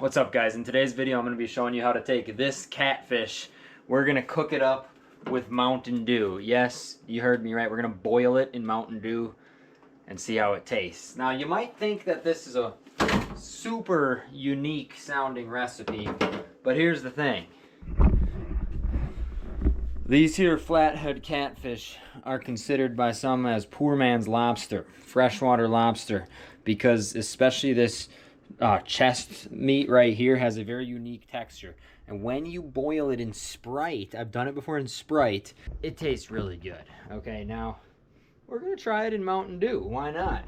What's up, guys? In today's video I'm going to be showing you how to take this catfish. We're going to cook it up with Mountain Dew. Yes, you heard me right. We're going to boil it in Mountain Dew and see how it tastes. Now you might think that this is a super unique sounding recipe, but here's the thing. These here flathead catfish are considered by some as poor man's lobster, freshwater lobster, because especially this chest meat right here has a very unique texture. And when you boil it in Sprite, I've done it before in Sprite, it tastes really good. Okay, now we're gonna try it in Mountain Dew. Why not?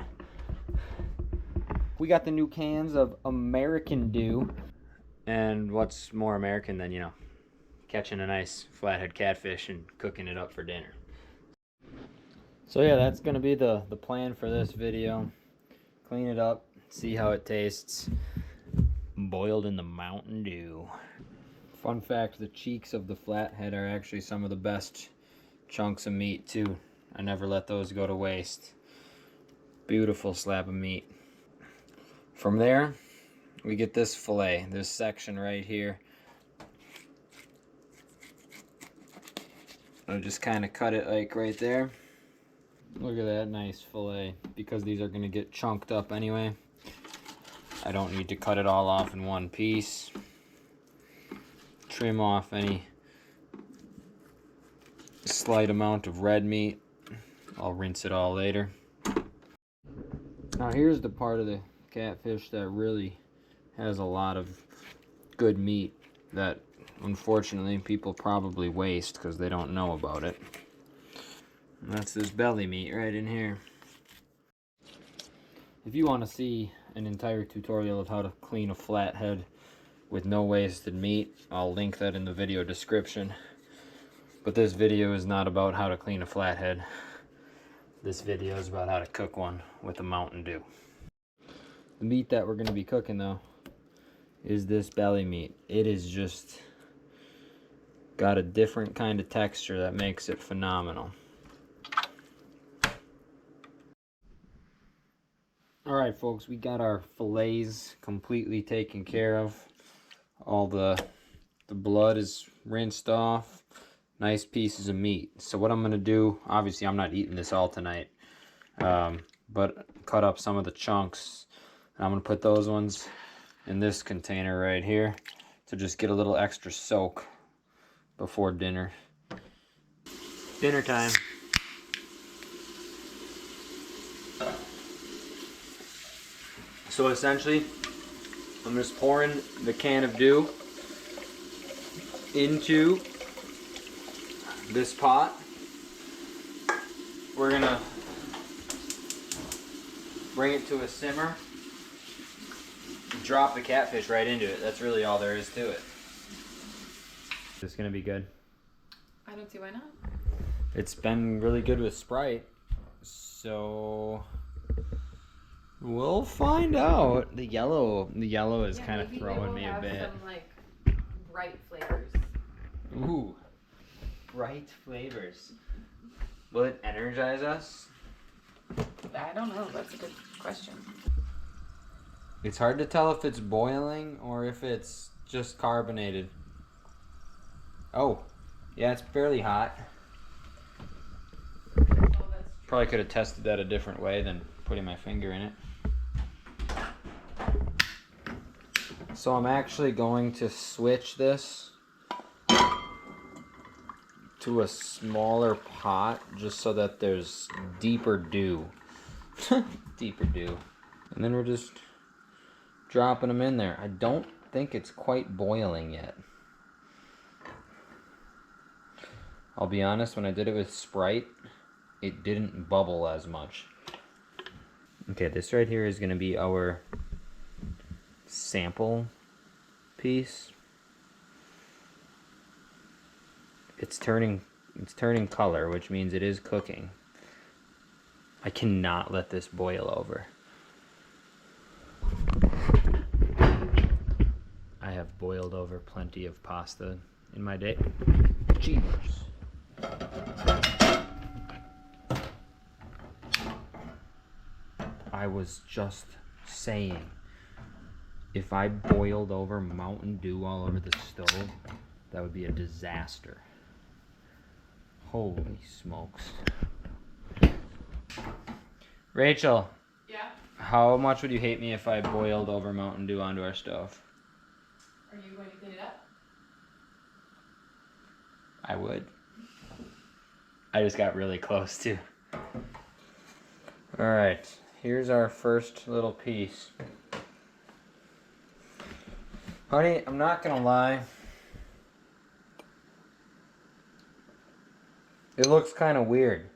We got the new cans of American Dew. And what's more American than, you know, catching a nice flathead catfish and cooking it up for dinner. So yeah, that's gonna be the plan for this video. Clean it up, see how it tastes, boiled in the Mountain Dew. Fun fact, the cheeks of the flathead are actually some of the best chunks of meat too. I never let those go to waste. Beautiful slab of meat. From there, we get this fillet, this section right here. I'll just kind of cut it like right there. Look at that nice fillet. Because these are going to get chunked up anyway, I don't need to cut it all off in one piece. Trim off any slight amount of red meat. I'll rinse it all later. Now here's the part of the catfish that really has a lot of good meat that unfortunately people probably waste because they don't know about it. And that's this belly meat right in here. If you want to see an entire tutorial of how to clean a flathead with no wasted meat, I'll link that in the video description. But this video is not about how to clean a flathead. This video is about how to cook one with a Mountain Dew. The meat that we're going to be cooking though is this belly meat. It is just got a different kind of texture that makes it phenomenal. Alright folks, we got our fillets completely taken care of. All the blood is rinsed off. Nice pieces of meat. So what I'm going to do, obviously I'm not eating this all tonight, but cut up some of the chunks. And I'm going to put those ones in this container right here to just get a little extra soak before dinner. Dinner time. So essentially, I'm just pouring the can of Dew into this pot. We're gonna bring it to a simmer. Drop the catfish right into it. That's really all there is to it. It's gonna be good. I don't see why not. It's been really good with Sprite, so we'll find out. The yellow is kind of throwing me a bit. Some like bright flavors. Ooh, bright flavors. Will it energize us? I don't know. That's a good question. It's hard to tell if it's boiling or if it's just carbonated. Oh, yeah, it's fairly hot. Oh, that's true. Probably could have tested that a different way than putting my finger in it. So I'm actually going to switch this to a smaller pot just so that there's deeper dew. Deeper dew. And then we're just dropping them in there. I don't think it's quite boiling yet. I'll be honest, when I did it with Sprite, it didn't bubble as much. Okay, this right here is going to be our sample piece. It's turning color, which means it is cooking. I cannot let this boil over. I have boiled over plenty of pasta in my day. Jeebers. I was just saying, If I boiled over Mountain Dew all over the stove, that would be a disaster. Holy smokes. Rachel. Yeah? How much would you hate me if I boiled over Mountain Dew onto our stove? Are you going to clean it up? I would. I just got really close too. Alright, here's our first little piece. Honey, I'm not gonna lie. It looks kind of weird.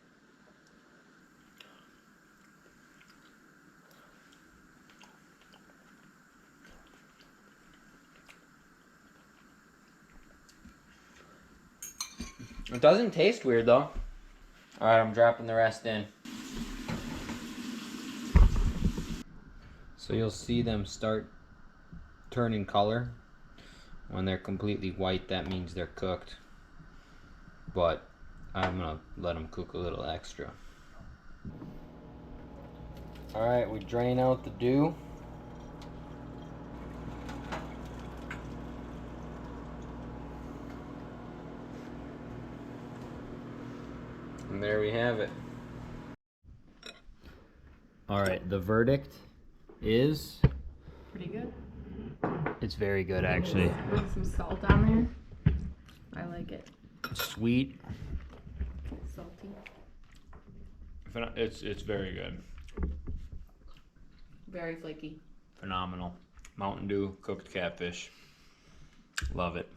It doesn't taste weird though. Alright, I'm dropping the rest in. So you'll see them start turning color. When they're completely white, that means they're cooked. But I'm gonna let them cook a little extra. Alright, we drain out the dew. And there we have it. Alright, the verdict is... Pretty good. It's very good, actually. With some salt on there. I like it. Sweet. Salty. It's very good. Very flaky. Phenomenal. Mountain Dew, cooked catfish. Love it.